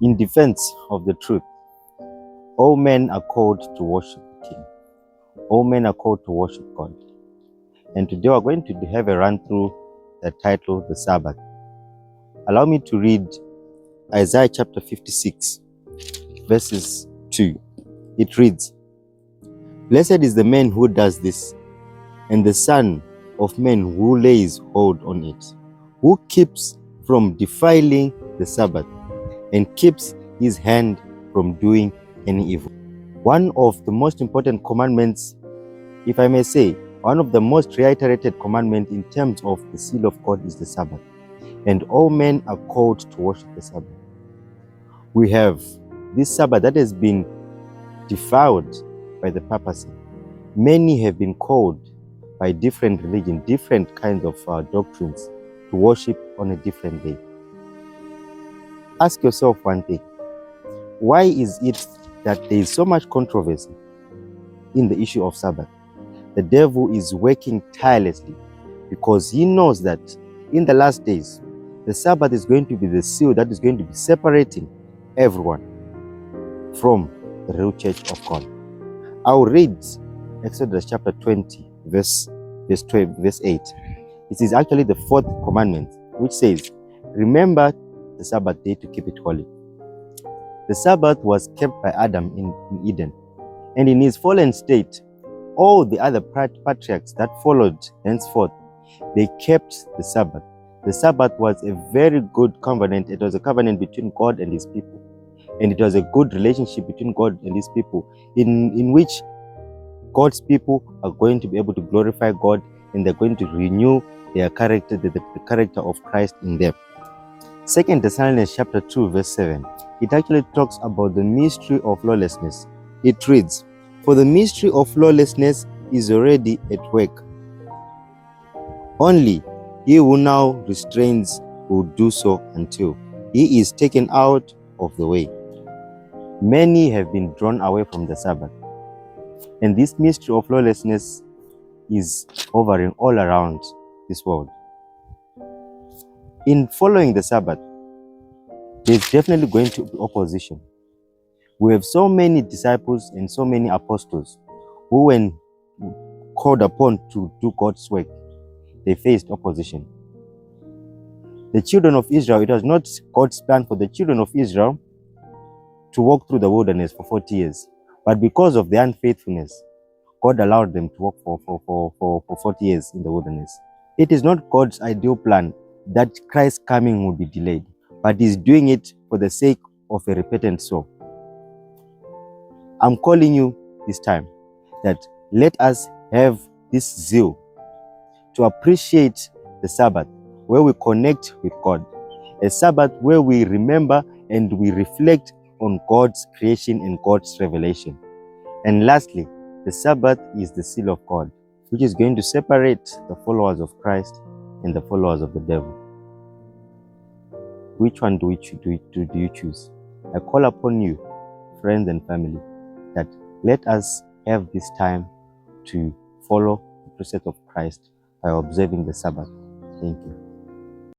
In defense of the truth, all men are called to worship the King. All men are called to worship God. And today we're going to have a run through the title, The Sabbath. Allow me to read Isaiah chapter 56, verses 2. It reads, "Blessed is the man who does this, and the son of man who lays hold on it, who keeps from defiling the Sabbath, and keeps his hand from doing any evil." One of the most important commandments, if I may say, one of the most reiterated commandments in terms of the seal of God is the Sabbath. And all men are called to worship the Sabbath. We have this Sabbath that has been defiled by the papacy. Many have been called by different religions, different kinds of doctrines to worship on a different day. Ask yourself one thing. Why is it that there is so much controversy in the issue of Sabbath? The devil is working tirelessly because he knows that in the last days, the Sabbath is going to be the seal that is going to be separating everyone from the real church of God. I'll read Exodus chapter 20, verse 8. It is actually the fourth commandment, which says, "Remember the Sabbath day to keep it holy." The Sabbath was kept by Adam in Eden, and in his fallen state, all the other patriarchs that followed henceforth, they kept the Sabbath. The Sabbath was a very good covenant. It was a covenant between God and his people. And it was a good relationship between God and his people, in which God's people are going to be able to glorify God, and they're going to renew their character, the character of Christ in them. 2 Thessalonians chapter 2, verse 7. It actually talks about the mystery of lawlessness. It reads, "For the mystery of lawlessness is already at work. Only he who now restrains will do so until he is taken out of the way." Many have been drawn away from the Sabbath. And this mystery of lawlessness is hovering all around this world. In following the Sabbath, there's definitely going to be opposition. We have so many disciples and so many apostles who, when called upon to do God's work, they faced opposition. The children of Israel, it was not God's plan for the children of Israel to walk through the wilderness for 40 years. But because of their unfaithfulness, God allowed them to walk for 40 years in the wilderness. It is not God's ideal plan that Christ's coming will be delayed, but He's doing it for the sake of a repentant soul. I'm calling you this time that let us have this zeal to appreciate the Sabbath, where we connect with God. A Sabbath where we remember and we reflect on God's creation and God's revelation. And lastly, the Sabbath is the seal of God, which is going to separate the followers of Christ and the followers of the devil. Which one do you choose? I call upon you, friends and family, that let us have this time to follow the precept of Christ by observing the Sabbath. Thank you.